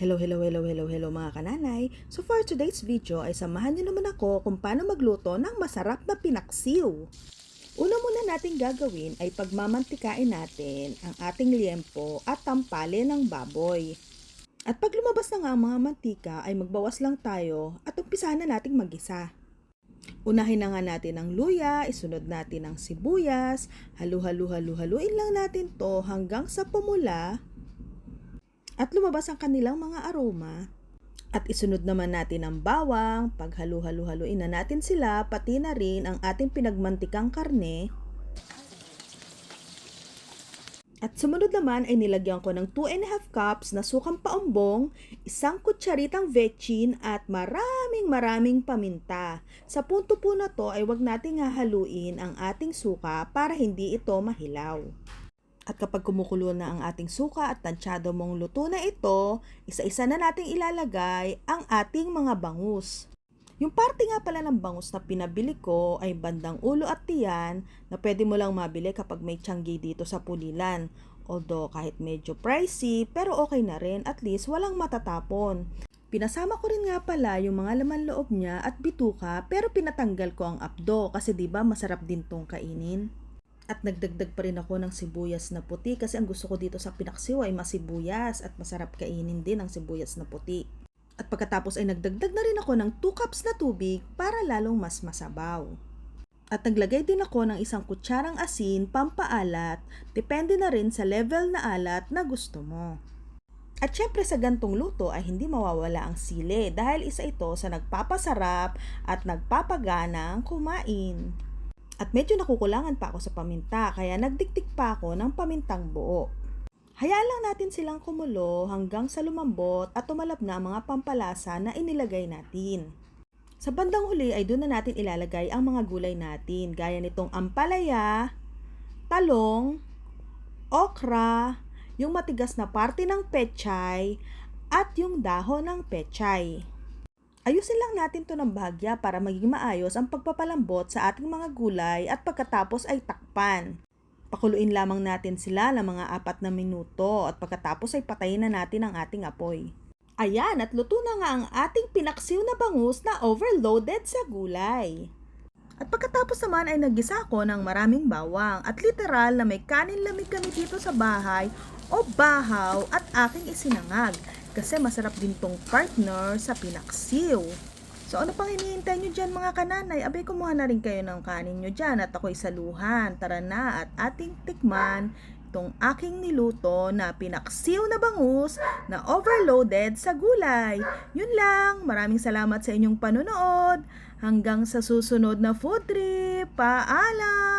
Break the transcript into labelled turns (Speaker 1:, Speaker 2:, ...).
Speaker 1: Hello mga kananay. So for today's video ay samahan niyo naman ako kung paano magluto ng masarap na pinaksiw. Una muna nating gagawin ay pagmamantikain natin ang ating liempo at tampale ng baboy. At pag lumabas na nga ang mga mantika ay magbawas lang tayo at umpisahan na nating magisa. Unahin na nga natin ang luya, isunod natin ang sibuyas, haluin lang natin to hanggang sa pumula at lumabas ang kanilang mga aroma. At isunod naman natin ang bawang, paghaluin na natin sila, pati na rin ang ating pinagmantikang karne. At sumunod naman ay nilagyan ko ng 2.5 cups na sukang paumbong, isang kutsaritang vetchin at maraming paminta. Sa punto po na to ay wag nating hahaluin ang ating suka para hindi ito mahilaw. At kapag kumukulo na ang ating suka at tansyado mong luto na ito, isa-isa na nating ilalagay ang ating mga bangus. Yung parte nga pala ng bangus na pinabili ko ay bandang ulo at tiyan na pwede mo lang mabili kapag may tiyanggi dito sa Pulilan. Although kahit medyo pricey, pero okay na rin, at least walang matatapon. Pinasama ko rin nga pala yung mga laman loob niya at bituka, pero pinatanggal ko ang apdo kasi diba masarap din tong kainin. At nagdagdag pa rin ako ng sibuyas na puti kasi ang gusto ko dito sa pinaksiw ay masibuyas at masarap kainin din ang sibuyas na puti. At pagkatapos ay nagdagdag na rin ako ng 2 cups na tubig para lalong mas masabaw. At naglagay din ako ng isang kutsarang asin, pampaalat, depende na rin sa level na alat na gusto mo. At syempre sa gantong luto ay hindi mawawala ang sili dahil isa ito sa nagpapasarap at nagpapaganang kumain. At medyo nakukulangan pa ako sa paminta kaya nagdiktik pa ako ng pamintang buo. Hayaan lang natin silang kumulo hanggang sa lumambot at tumalab na ang mga pampalasa na inilagay natin. Sa bandang huli ay doon na natin ilalagay ang mga gulay natin gaya nitong ampalaya, talong, okra, yung matigas na parte ng pechay at yung dahon ng pechay. Ayusin lang natin to ng bahagya para maging maayos ang pagpapalambot sa ating mga gulay at pagkatapos ay takpan. Pakuluin lamang natin sila ng mga 4 na minuto at pagkatapos ay patayin na natin ang ating apoy. Ayan, at luto na nga ang ating pinaksiw na bangus na overloaded sa gulay. At pagkatapos naman ay naggisa ako ng maraming bawang at literal na may kanin lamig kami dito sa bahay o bahaw at aking isinangag. Kasi masarap din tong partner sa pinaksiw. So ano pang hinihintay nyo dyan mga kananay? Abay kumuha na rin kayo ng kanin nyo dyan at ako'y saluhan. Tara na at ating tikman itong aking niluto na pinaksiw na bangus na overloaded sa gulay. Yun lang. Maraming salamat sa inyong panonood. Hanggang sa susunod na food trip. Paalam!